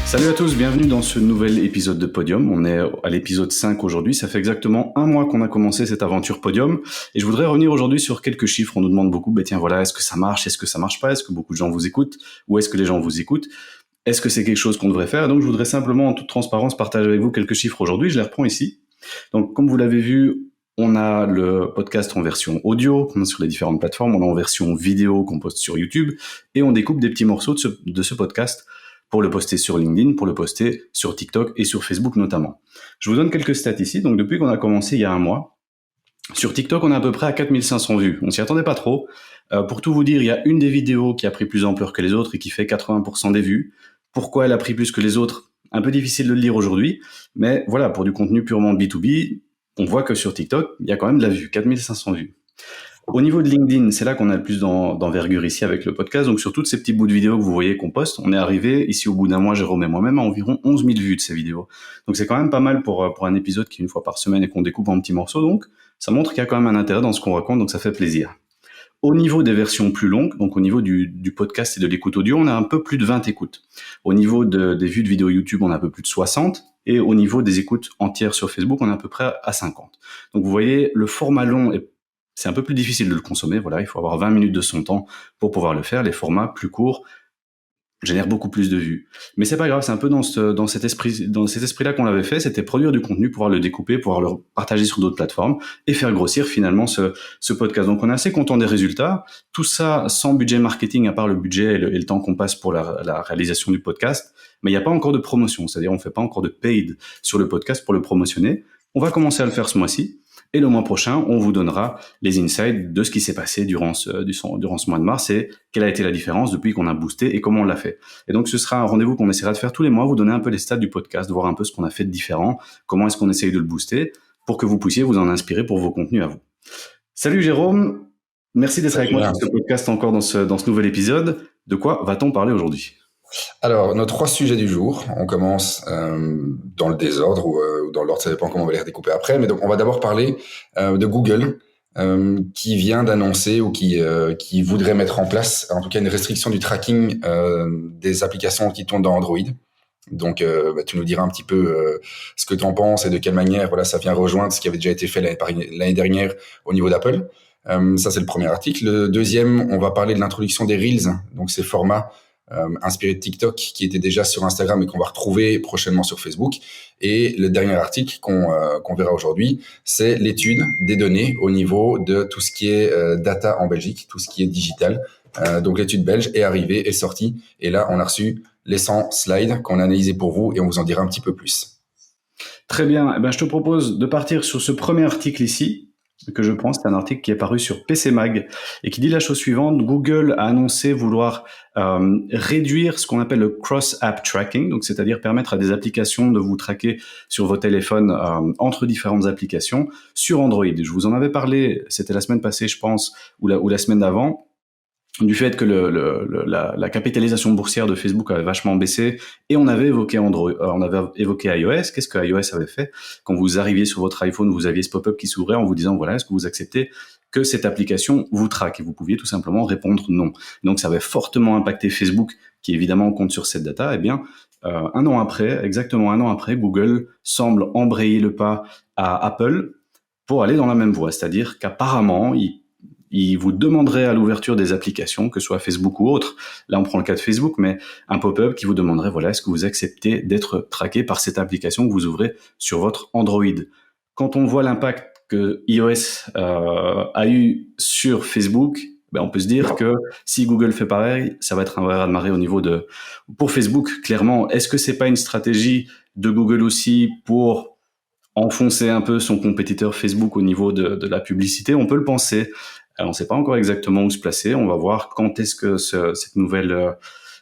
Salut à tous, bienvenue dans ce nouvel épisode de Podium. On est à l'épisode 5 aujourd'hui. Ça fait exactement un mois qu'on a commencé cette aventure Podium. Et je voudrais revenir aujourd'hui sur quelques chiffres. On nous demande beaucoup, tiens voilà, est-ce que ça marche, est-ce que ça marche pas, est-ce que beaucoup de gens vous écoutent, ou est-ce que les gens vous écoutent? Est-ce que c'est quelque chose qu'on devrait faire? Donc je voudrais simplement en toute transparence partager avec vous quelques chiffres aujourd'hui. Je les reprends ici. Donc comme vous l'avez vu, on a le podcast en version audio qu'on a sur les différentes plateformes, on a en version vidéo qu'on poste sur YouTube, et on découpe des petits morceaux de ce podcast pour le poster sur LinkedIn, pour le poster sur TikTok et sur Facebook notamment. Je vous donne quelques stats ici. Donc depuis qu'on a commencé il y a un mois, sur TikTok, on est à peu près à 4500 vues. On s'y attendait pas trop. Pour tout vous dire, il y a une des vidéos qui a pris plus d'ampleur que les autres et qui fait 80% des vues. Pourquoi elle a pris plus que les autres? Un peu difficile de le dire aujourd'hui, mais voilà, pour du contenu purement B2B, on voit que sur TikTok, il y a quand même de la vue, 4500 vues. Au niveau de LinkedIn, c'est là qu'on a le plus d'envergure ici avec le podcast. Donc sur toutes ces petits bouts de vidéos que vous voyez qu'on poste, on est arrivé ici au bout d'un mois, Jérôme et moi-même, à environ 11 000 vues de ces vidéos. Donc c'est quand même pas mal pour un épisode qui est une fois par semaine et qu'on découpe en petits morceaux. Donc ça montre qu'il y a quand même un intérêt dans ce qu'on raconte, donc ça fait plaisir. Au niveau des versions plus longues, donc au niveau du podcast et de l'écoute audio, on a un peu plus de 20 écoutes. Au niveau des vues de vidéos YouTube, on a un peu plus de 60. Et au niveau des écoutes entières sur Facebook, on est à peu près à 50. Donc vous voyez, le format long c'est un peu plus difficile de le consommer. Voilà, il faut avoir 20 minutes de son temps pour pouvoir le faire. Les formats plus courts génèrent beaucoup plus de vues. Mais c'est pas grave, c'est un peu dans cet esprit-là qu'on l'avait fait. C'était produire du contenu, pouvoir le découper, pouvoir le partager sur d'autres plateformes et faire grossir finalement ce podcast. Donc on est assez content des résultats. Tout ça sans budget marketing, à part le budget et le temps qu'on passe pour la réalisation du podcast. Mais il n'y a pas encore de promotion. C'est-à-dire on fait pas encore de paid sur le podcast pour le promotionner. On va commencer à le faire ce mois-ci. Et le mois prochain, on vous donnera les insights de ce qui s'est passé durant ce mois de mars et quelle a été la différence depuis qu'on a boosté et comment on l'a fait. Et donc, ce sera un rendez-vous qu'on essaiera de faire tous les mois, vous donner un peu les stats du podcast, voir un peu ce qu'on a fait de différent, comment est-ce qu'on essaye de le booster pour que vous puissiez vous en inspirer pour vos contenus à vous. Salut Jérôme, merci d'être avec moi sur ce podcast encore dans ce nouvel épisode. De quoi va-t-on parler aujourd'hui ? Alors, nos 3 sujets du jour, on commence dans le désordre ou dans l'ordre, ça dépend comment on va les redécouper après, mais donc on va d'abord parler de Google qui vient d'annoncer ou qui voudrait mettre en place, en tout cas, une restriction du tracking des applications qui tournent dans Android. Donc, tu nous diras un petit peu ce que tu en penses et de quelle manière ça vient rejoindre ce qui avait déjà été fait l'année dernière au niveau d'Apple. Ça, c'est le premier article. Le deuxième, on va parler de l'introduction des Reels, donc ces formats inspiré de TikTok qui était déjà sur Instagram et qu'on va retrouver prochainement sur Facebook. Et le dernier article qu'on verra aujourd'hui, c'est l'étude des données au niveau de tout ce qui est data en Belgique, tout ce qui est digital. Donc l'étude belge est arrivée, est sortie, et là on a reçu les 100 slides qu'on a analysés pour vous et on vous en dira un petit peu plus. Très bien, je te propose de partir sur ce premier article ici, que je pense, c'est un article qui est paru sur PC Mag et qui dit la chose suivante. Google a annoncé vouloir réduire ce qu'on appelle le cross-app tracking, donc c'est-à-dire permettre à des applications de vous traquer sur vos téléphones entre différentes applications sur Android. Je vous en avais parlé, c'était la semaine passée, je pense, ou la semaine d'avant, du fait que la capitalisation boursière de Facebook avait vachement baissé et on avait évoqué Android, on avait évoqué iOS. Qu'est-ce que iOS avait fait? Quand vous arriviez sur votre iPhone, vous aviez ce pop-up qui s'ouvrait en vous disant voilà, est-ce que vous acceptez que cette application vous traque? Et vous pouviez tout simplement répondre non. Donc ça avait fortement impacté Facebook, qui évidemment compte sur cette data. Eh bien, exactement un an après, Google semble embrayer le pas à Apple pour aller dans la même voie, c'est-à-dire qu'apparemment il vous demanderait à l'ouverture des applications, que ce soit Facebook ou autre, là on prend le cas de Facebook, mais un pop-up qui vous demanderait, voilà, est-ce que vous acceptez d'être traqué par cette application que vous ouvrez sur votre Android? Quand on voit l'impact que iOS a eu sur Facebook, on peut se dire que si Google fait pareil, ça va être un vrai raz-de-marée au niveau pour Facebook, clairement. Est-ce que c'est pas une stratégie de Google aussi pour enfoncer un peu son compétiteur Facebook au niveau de la publicité? On peut le penser. On ne sait pas encore exactement où se placer. On va voir quand est-ce que cette nouvelle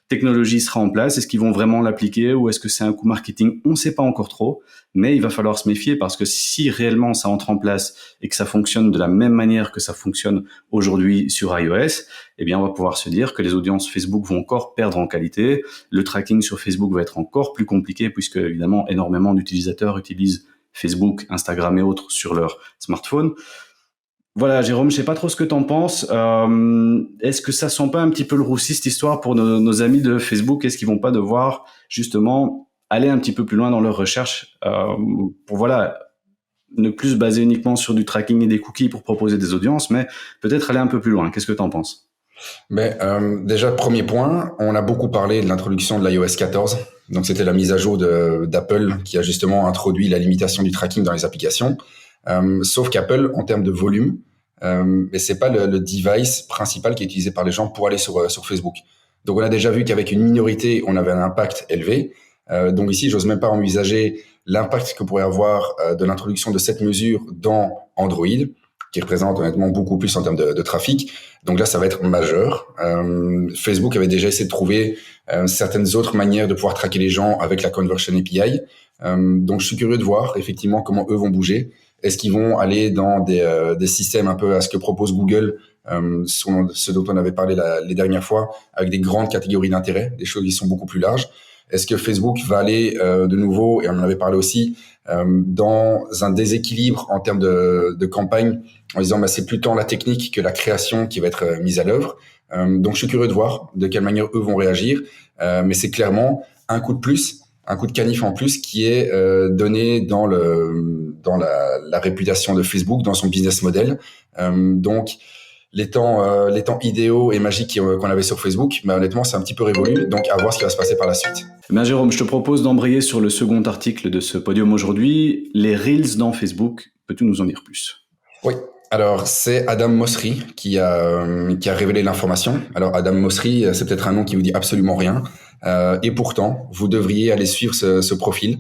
technologie sera en place. Est-ce qu'ils vont vraiment l'appliquer ou est-ce que c'est un coup marketing? On ne sait pas encore trop, mais il va falloir se méfier parce que si réellement ça entre en place et que ça fonctionne de la même manière que ça fonctionne aujourd'hui sur iOS, eh bien on va pouvoir se dire que les audiences Facebook vont encore perdre en qualité. Le tracking sur Facebook va être encore plus compliqué puisque évidemment énormément d'utilisateurs utilisent Facebook, Instagram et autres sur leur smartphone. Voilà, Jérôme, je sais pas trop ce que t'en penses. Est-ce que ça sent pas un petit peu le roussi cette histoire pour nos amis de Facebook? Est-ce qu'ils vont pas devoir justement aller un petit peu plus loin dans leur recherche pour voilà ne plus se baser uniquement sur du tracking et des cookies pour proposer des audiences, mais peut-être aller un peu plus loin. Qu'est-ce que t'en penses? Mais déjà, premier point, on a beaucoup parlé de l'introduction de l'iOS 14. Donc, c'était la mise à jour d'Apple qui a justement introduit la limitation du tracking dans les applications. Sauf qu'Apple, en termes de volume, mais c'est pas le device principal qui est utilisé par les gens pour aller sur Facebook. Donc, on a déjà vu qu'avec une minorité, on avait un impact élevé. Donc ici, j'ose même pas envisager l'impact que pourrait avoir de l'introduction de cette mesure dans Android, qui représente honnêtement beaucoup plus en termes de trafic. Donc là, ça va être majeur. Facebook avait déjà essayé de trouver certaines autres manières de pouvoir traquer les gens avec la Conversion API. Donc je suis curieux de voir effectivement comment eux vont bouger. Est-ce qu'ils vont aller dans des systèmes un peu à ce que propose Google, ce dont on avait parlé les dernières fois, avec des grandes catégories d'intérêt, des choses qui sont beaucoup plus larges. Est-ce que Facebook va aller de nouveau, et on en avait parlé aussi, dans un déséquilibre en termes de campagne, en disant bah, c'est plus tant la technique que la création qui va être mise à l'œuvre. Donc je suis curieux de voir de quelle manière eux vont réagir, mais c'est clairement un coup de plus, un coup de canif en plus qui est donné dans la réputation de Facebook, dans son business model. Donc les temps idéaux et magiques qu'on avait sur Facebook, mais honnêtement, c'est un petit peu révolu. Donc, à voir ce qui va se passer par la suite. Ben Jérôme, je te propose d'embrayer sur le second article de ce podium aujourd'hui, les Reels dans Facebook. Peux-tu nous en dire plus? Oui. Alors, c'est Adam Mosseri qui a révélé l'information. Alors, Adam Mosseri, c'est peut-être un nom qui vous dit absolument rien. Et pourtant, vous devriez aller suivre ce profil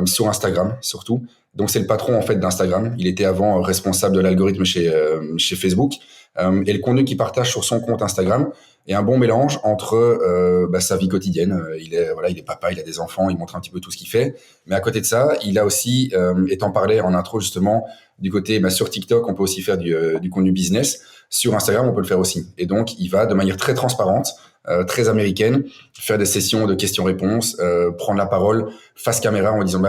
sur Instagram, surtout. Donc, c'est le patron, en fait, d'Instagram. Il était avant responsable de l'algorithme chez Facebook. Et le contenu qu'il partage sur son compte Instagram est un bon mélange entre sa vie quotidienne. Il est papa, il a des enfants, il montre un petit peu tout ce qu'il fait. Mais à côté de ça, il a aussi, étant parlé en intro justement, du côté sur TikTok, on peut aussi faire du contenu business. Sur Instagram, on peut le faire aussi. Et donc, il va de manière très transparente, très américaine, faire des sessions de questions-réponses, prendre la parole face caméra en disant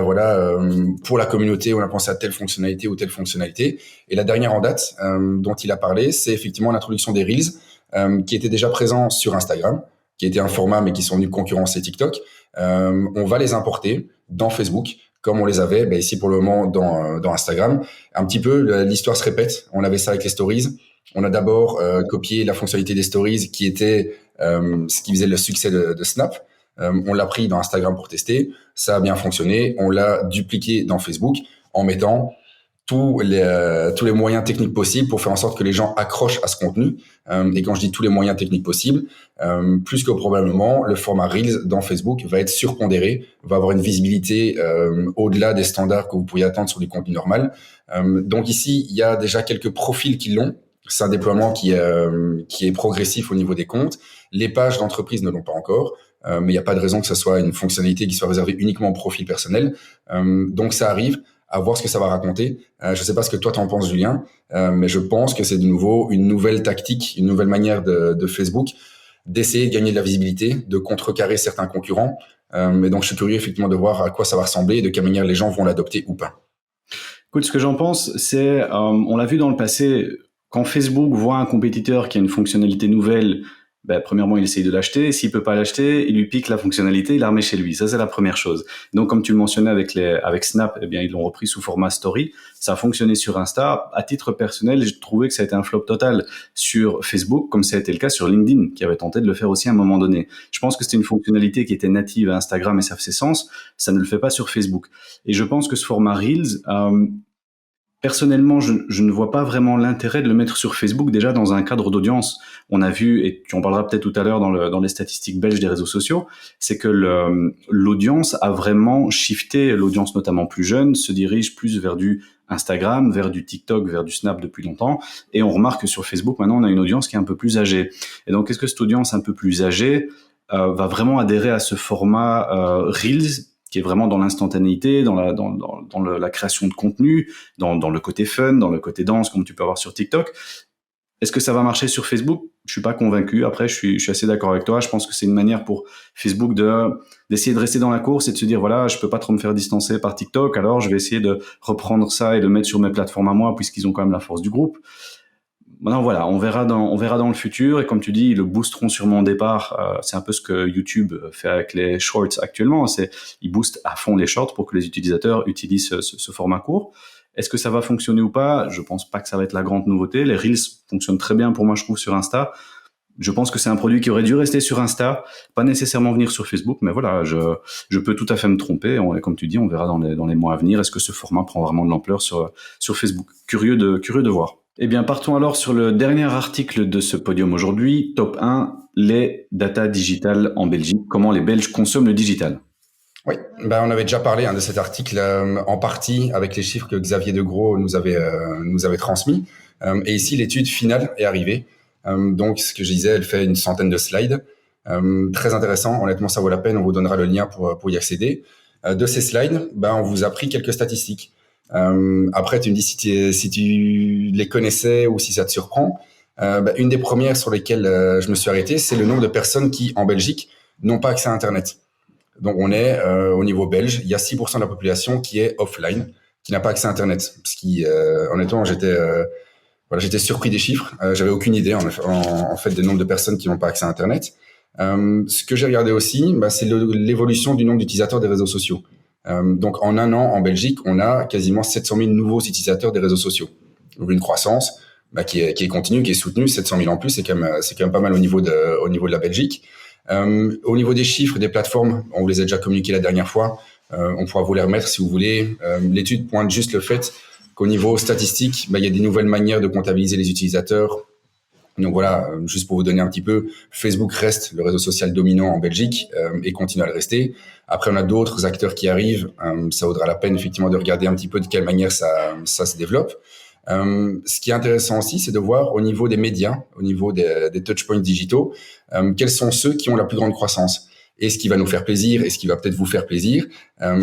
pour la communauté, on a pensé à telle fonctionnalité ou telle fonctionnalité. Et la dernière en date dont il a parlé, c'est effectivement l'introduction des Reels, qui étaient déjà présents sur Instagram, qui était un format mais qui sont venus concurrencer TikTok. On va les importer dans Facebook comme on les avait ici pour le moment dans Instagram. Un petit peu, l'histoire se répète. On avait ça avec les stories. On a d'abord copié la fonctionnalité des stories qui était ce qui faisait le succès de Snap. On l'a pris dans Instagram pour tester. Ça a bien fonctionné. On l'a dupliqué dans Facebook en mettant tous les moyens techniques possibles pour faire en sorte que les gens accrochent à ce contenu. Et quand je dis tous les moyens techniques possibles, plus que probablement, le format Reels dans Facebook va être surpondéré, va avoir une visibilité au-delà des standards que vous pourriez attendre sur du contenu normal. Donc ici, il y a déjà quelques profils qui l'ont. C'est un déploiement qui est progressif au niveau des comptes. Les pages d'entreprise ne l'ont pas encore, mais il n'y a pas de raison que ce soit une fonctionnalité qui soit réservée uniquement au profil personnel. Donc ça arrive. À voir ce que ça va raconter. Je ne sais pas ce que toi t'en penses, Julien, mais je pense que c'est de nouveau une nouvelle tactique, une nouvelle manière de Facebook d'essayer de gagner de la visibilité, de contrecarrer certains concurrents. Et donc, je suis curieux effectivement de voir à quoi ça va ressembler et de quelle manière les gens vont l'adopter ou pas. Écoute, ce que j'en pense, c'est, on l'a vu dans le passé, quand Facebook voit un compétiteur qui a une fonctionnalité nouvelle, premièrement, il essaye de l'acheter. S'il peut pas l'acheter, il lui pique la fonctionnalité, il la remet chez lui. Ça, c'est la première chose. Donc, comme tu le mentionnais avec Snap, eh bien, ils l'ont repris sous format story. Ça a fonctionné sur Insta. À titre personnel, j'ai trouvé que ça a été un flop total sur Facebook, comme ça a été le cas sur LinkedIn, qui avait tenté de le faire aussi à un moment donné. Je pense que c'était une fonctionnalité qui était native à Instagram et ça faisait sens. Ça ne le fait pas sur Facebook. Et je pense que ce format Reels, personnellement, je ne vois pas vraiment l'intérêt de le mettre sur Facebook déjà dans un cadre d'audience. On a vu, et tu en parleras peut-être tout à l'heure dans les statistiques belges des réseaux sociaux, c'est que l'audience a vraiment shifté, l'audience notamment plus jeune, se dirige plus vers du Instagram, vers du TikTok, vers du Snap depuis longtemps. Et on remarque que sur Facebook, maintenant, on a une audience qui est un peu plus âgée. Et donc, est-ce que cette audience un peu plus âgée va vraiment adhérer à ce format Reels, qui est vraiment dans l'instantanéité, dans la création de contenu, dans le côté fun, dans le côté danse, comme tu peux avoir sur TikTok. Est-ce que ça va marcher sur Facebook? Je suis pas convaincu. Après, je suis assez d'accord avec toi. Je pense que c'est une manière pour Facebook d'essayer de rester dans la course et de se dire, voilà, je peux pas trop me faire distancer par TikTok, alors je vais essayer de reprendre ça et de le mettre sur mes plateformes à moi, puisqu'ils ont quand même la force du groupe. Maintenant, voilà, on verra dans le futur. Et comme tu dis, ils le boosteront sûrement au départ. C'est un peu ce que YouTube fait avec les shorts actuellement. Ils boostent à fond les shorts pour que les utilisateurs utilisent ce format court. Est-ce que ça va fonctionner ou pas? Je pense pas que ça va être la grande nouveauté. Les Reels fonctionnent très bien pour moi, je trouve, sur Insta. Je pense que c'est un produit qui aurait dû rester sur Insta, pas nécessairement venir sur Facebook, mais voilà, je peux tout à fait me tromper. Comme tu dis, on verra dans les mois à venir. Est-ce que ce format prend vraiment de l'ampleur sur Facebook? Curieux de voir. Eh bien, partons alors sur le dernier article de ce podium aujourd'hui. Top 1, les data digitales en Belgique. Comment les Belges consomment le digital? Oui, on avait déjà parlé de cet article en partie avec les chiffres que Xavier Degros nous avait transmis. Et ici, l'étude finale est arrivée. Donc, ce que je disais, elle fait une centaine de slides. Très intéressant. Honnêtement, ça vaut la peine. On vous donnera le lien pour y accéder. De ces slides, on vous a pris quelques statistiques. Après, tu me dis si tu les connaissais ou si ça te surprend. Une des premières sur lesquelles je me suis arrêté, c'est le nombre de personnes qui, en Belgique, n'ont pas accès à Internet. Donc, on est au niveau belge, il y a 6% de la population qui est offline, qui n'a pas accès à Internet. Ce qui, honnêtement, j'étais surpris des chiffres. J'avais aucune idée, en fait, du nombre de personnes qui n'ont pas accès à Internet. Ce que j'ai regardé aussi, c'est l'évolution du nombre d'utilisateurs des réseaux sociaux. Donc, en un an, en Belgique, on a quasiment 700 000 nouveaux utilisateurs des réseaux sociaux. Donc, une croissance qui est continue, qui est soutenue. 700 000 en plus, c'est quand même pas mal au niveau de la Belgique. Au niveau des chiffres des plateformes, on vous les a déjà communiqués la dernière fois. On pourra vous les remettre si vous voulez. L'étude pointe juste le fait qu'au niveau statistique, il y a des nouvelles manières de comptabiliser les utilisateurs. Donc voilà, juste pour vous donner un petit peu, Facebook reste le réseau social dominant en Belgique et continue à le rester. Après, on a d'autres acteurs qui arrivent. Ça vaudra la peine effectivement de regarder un petit peu de quelle manière ça se développe. Ce qui est intéressant aussi, c'est de voir au niveau des médias, au niveau des touchpoints digitaux, quels sont ceux qui ont la plus grande croissance. Et ce qui va nous faire plaisir, et ce qui va peut-être vous faire plaisir,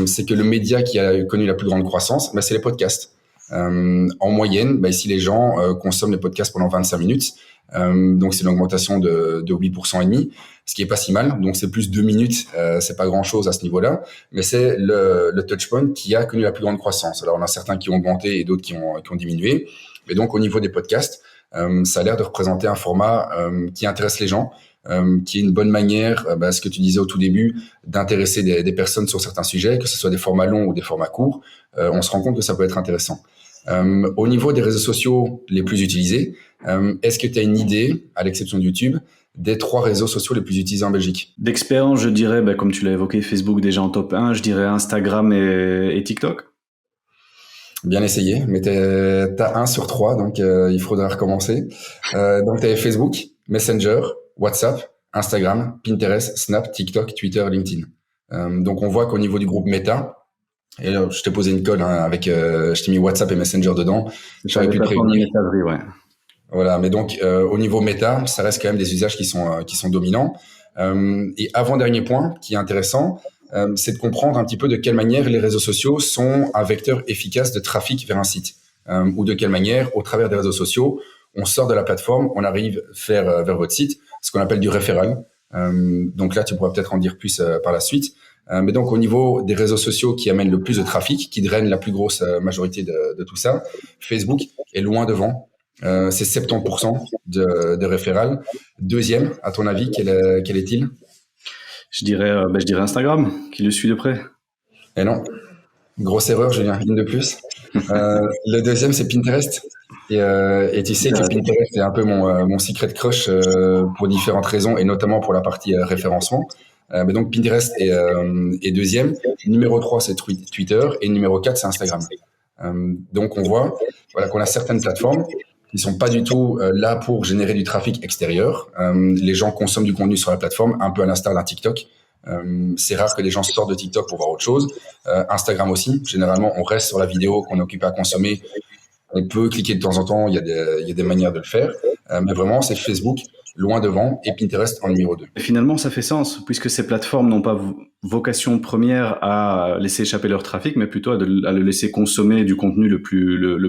c'est que le média qui a connu la plus grande croissance, c'est les podcasts. En moyenne, ici les gens consomment les podcasts pendant 25 minutes. Donc c'est une augmentation de 8% et demi, ce qui est pas si mal. Donc c'est plus 2 minutes, c'est pas grand chose à ce niveau-là, mais c'est le touchpoint qui a connu la plus grande croissance. Alors on a certains qui ont augmenté et d'autres qui ont diminué. Mais donc au niveau des podcasts, ça a l'air de représenter un format qui intéresse les gens, qui est une bonne manière, ce que tu disais au tout début, d'intéresser des personnes sur certains sujets, que ce soit des formats longs ou des formats courts. On se rend compte que ça peut être intéressant. Au niveau des réseaux sociaux les plus utilisés, est-ce que tu as une idée, à l'exception de YouTube, des 3 réseaux sociaux les plus utilisés en Belgique? D'expérience, je dirais, comme tu l'as évoqué, Facebook déjà en top 1, je dirais Instagram et TikTok. Bien essayé, mais t'as 1 sur 3, donc il faudra recommencer. Donc t'as Facebook, Messenger, WhatsApp, Instagram, Pinterest, Snap, TikTok, Twitter, LinkedIn. Donc on voit qu'au niveau du groupe Meta, et là, je t'ai posé une colle avec, je t'ai mis WhatsApp et Messenger dedans. J'aurais pu te prévenir. Ouais. Voilà, mais donc au niveau Meta, ça reste quand même des usages qui sont dominants. Et avant-dernier point qui est intéressant, c'est de comprendre un petit peu de quelle manière les réseaux sociaux sont un vecteur efficace de trafic vers un site, ou de quelle manière, au travers des réseaux sociaux, on sort de la plateforme, on arrive vers votre site, ce qu'on appelle du référal. Donc là, tu pourras peut-être en dire plus par la suite. Mais donc, au niveau des réseaux sociaux qui amènent le plus de trafic, qui drainent la plus grosse majorité de tout ça, Facebook est loin devant. C'est 70% de référal. Deuxième, à ton avis, quel est-il? Je dirais Instagram, qui le suit de près. Eh non, grosse erreur, Julien, une de plus. Le deuxième, c'est Pinterest. Et tu sais que Pinterest est un peu mon secret crush pour différentes raisons, et notamment pour la partie référencement. Mais donc Pinterest est deuxième. Numéro 3, c'est Twitter. Et numéro 4, c'est Instagram. Donc on voit qu'on a certaines plateformes qui sont pas du tout là pour générer du trafic extérieur. Les gens consomment du contenu sur la plateforme, un peu à l'instar d'un TikTok. C'est rare que les gens sortent de TikTok pour voir autre chose. Instagram aussi. Généralement, on reste sur la vidéo qu'on est occupé à consommer. On peut cliquer de temps en temps. Il y a des manières de le faire. Mais vraiment, c'est Facebook loin devant et Pinterest en numéro 2. Et finalement, ça fait sens, puisque ces plateformes n'ont pas vocation première à laisser échapper leur trafic, mais plutôt à le laisser consommer du contenu le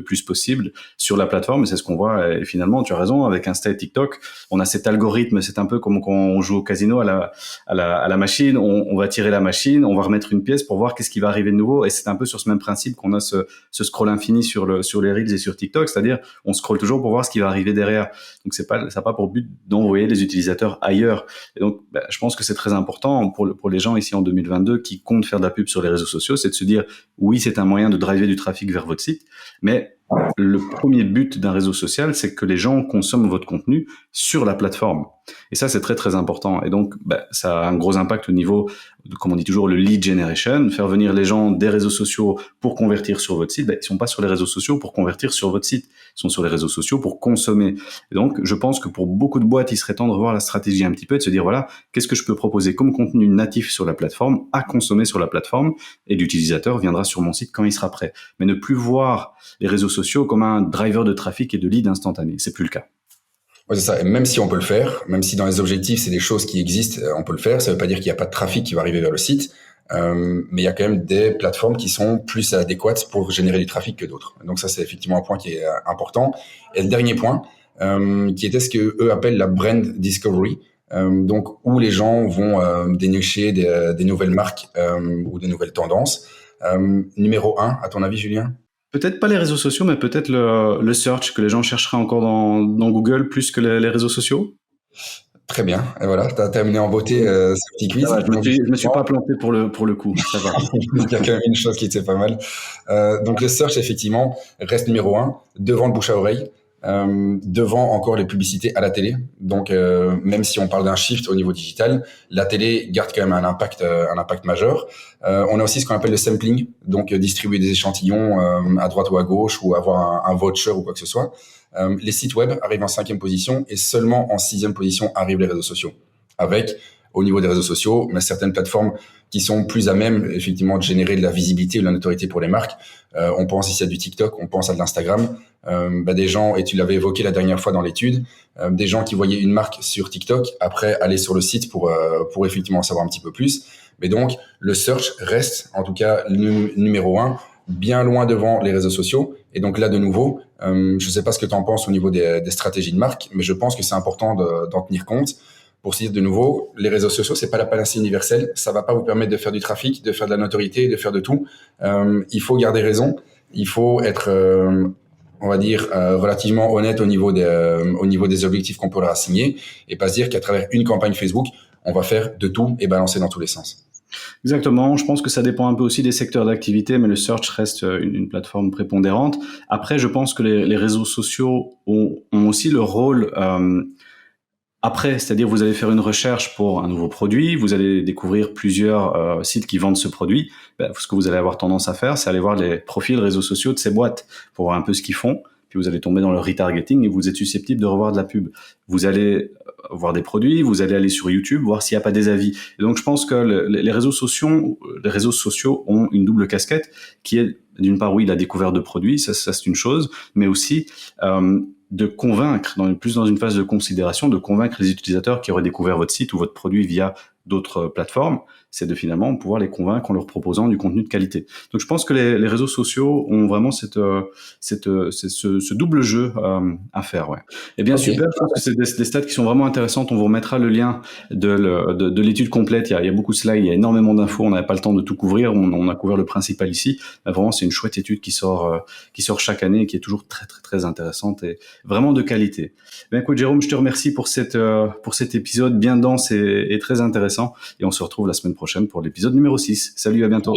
plus possible sur la plateforme. Et c'est ce qu'on voit. Et finalement, tu as raison, avec Insta et TikTok, on a cet algorithme. C'est un peu comme quand on joue au casino à la machine. On va tirer la machine, on va remettre une pièce pour voir qu'est-ce qui va arriver de nouveau. Et c'est un peu sur ce même principe qu'on a ce scroll infini sur les Reels et sur TikTok. C'est-à-dire, on scrolle toujours pour voir ce qui va arriver derrière. Donc ça n'a pas pour but d'envoyer les utilisateurs ailleurs. Et donc, je pense que c'est très important pour les gens ici en 2022 qui comptent faire de la pub sur les réseaux sociaux, c'est de se dire, oui, c'est un moyen de driver du trafic vers votre site, mais le premier but d'un réseau social, c'est que les gens consomment votre contenu sur la plateforme. Et ça, c'est très, très important. Et donc, ça a un gros impact au niveau de, comme on dit toujours, le lead generation, faire venir les gens des réseaux sociaux pour convertir sur votre site. Ils sont pas sur les réseaux sociaux pour convertir sur votre site. Ils sont sur les réseaux sociaux pour consommer. Et donc, je pense que pour beaucoup de boîtes, il serait temps de revoir la stratégie un petit peu et de se dire, voilà, qu'est-ce que je peux proposer comme contenu natif sur la plateforme, à consommer sur la plateforme, et l'utilisateur viendra sur mon site quand il sera prêt. Mais ne plus voir les réseaux sociaux comme un driver de trafic et de lead instantané. C'est plus le cas. Ouais, c'est ça. Et même si on peut le faire, même si dans les objectifs, c'est des choses qui existent, on peut le faire. Ça veut pas dire qu'il n'y a pas de trafic qui va arriver vers le site. Mais il y a quand même des plateformes qui sont plus adéquates pour générer du trafic que d'autres. Donc ça, c'est effectivement un point qui est important. Et le dernier point, qui était ce que eux appellent la brand discovery. Donc où les gens vont dénicher des nouvelles marques ou des nouvelles tendances. Numéro 1, à ton avis, Julien? Peut-être pas les réseaux sociaux, mais peut-être le search que les gens chercheraient encore dans Google plus que les réseaux sociaux. Très bien. Et voilà, tu as terminé en beauté ce petit quiz. Ça va, je me suis pas planté pour le coup. Ça va. Il y a quand même une chose qui était pas mal. Donc le search, effectivement, reste numéro 1, devant le bouche à oreille, devant encore les publicités à la télé. Donc même si on parle d'un shift au niveau digital, la télé garde quand même un impact majeur. On a aussi ce qu'on appelle le sampling, donc distribuer des échantillons à droite ou à gauche, ou avoir un voucher ou quoi que ce soit. Les sites web arrivent en 5e position et seulement en 6e position arrivent les réseaux sociaux. Avec, au niveau des réseaux sociaux, mais certaines plateformes qui sont plus à même, effectivement, de générer de la visibilité ou de la notoriété pour les marques. On pense ici à du TikTok, on pense à de l'Instagram. Des gens, et tu l'avais évoqué la dernière fois dans l'étude, des gens qui voyaient une marque sur TikTok, après aller sur le site pour effectivement en savoir un petit peu plus. Mais donc, le search reste, en tout cas, numéro 1, bien loin devant les réseaux sociaux. Et donc là, de nouveau, je ne sais pas ce que tu en penses au niveau des stratégies de marque, mais je pense que c'est important d'en tenir compte. Pour se dire de nouveau, les réseaux sociaux, c'est pas la panacée universelle. Ça va pas vous permettre de faire du trafic, de faire de la notoriété, de faire de tout. Il faut garder raison. Il faut être, on va dire, relativement honnête au niveau des objectifs qu'on peut leur assigner, et pas se dire qu'à travers une campagne Facebook, on va faire de tout et balancer dans tous les sens. Exactement. Je pense que ça dépend un peu aussi des secteurs d'activité, mais le search reste une plateforme prépondérante. Après, je pense que les réseaux sociaux ont aussi le rôle après, c'est-à-dire vous allez faire une recherche pour un nouveau produit, vous allez découvrir plusieurs sites qui vendent ce produit. Ce que vous allez avoir tendance à faire, c'est aller voir les profils réseaux sociaux de ces boîtes pour voir un peu ce qu'ils font. Puis vous allez tomber dans le retargeting et vous êtes susceptible de revoir de la pub. Vous allez voir des produits, vous allez aller sur YouTube, voir s'il n'y a pas des avis. Et donc je pense que les réseaux sociaux ont une double casquette qui est d'une part, oui, la découverte de produits, ça c'est une chose, mais aussi de convaincre, plus dans une phase de considération, de convaincre les utilisateurs qui auraient découvert votre site ou votre produit via d'autres plateformes, c'est de finalement pouvoir les convaincre en leur proposant du contenu de qualité. Donc je pense que les réseaux sociaux ont vraiment ce double jeu à faire. Ouais. Et bien super, je pense que c'est des stats qui sont vraiment intéressantes. On vous remettra le lien de l'étude complète. Il y a beaucoup de slides, il y a énormément d'infos. On n'avait pas le temps de tout couvrir. On a couvert le principal ici. Mais vraiment, c'est une chouette étude qui sort chaque année et qui est toujours très très très intéressante et vraiment de qualité. Bien écoute Jérôme, je te remercie pour cet épisode bien dense et très intéressant. Et on se retrouve la semaine prochaine pour l'épisode numéro 6. Salut, à bientôt.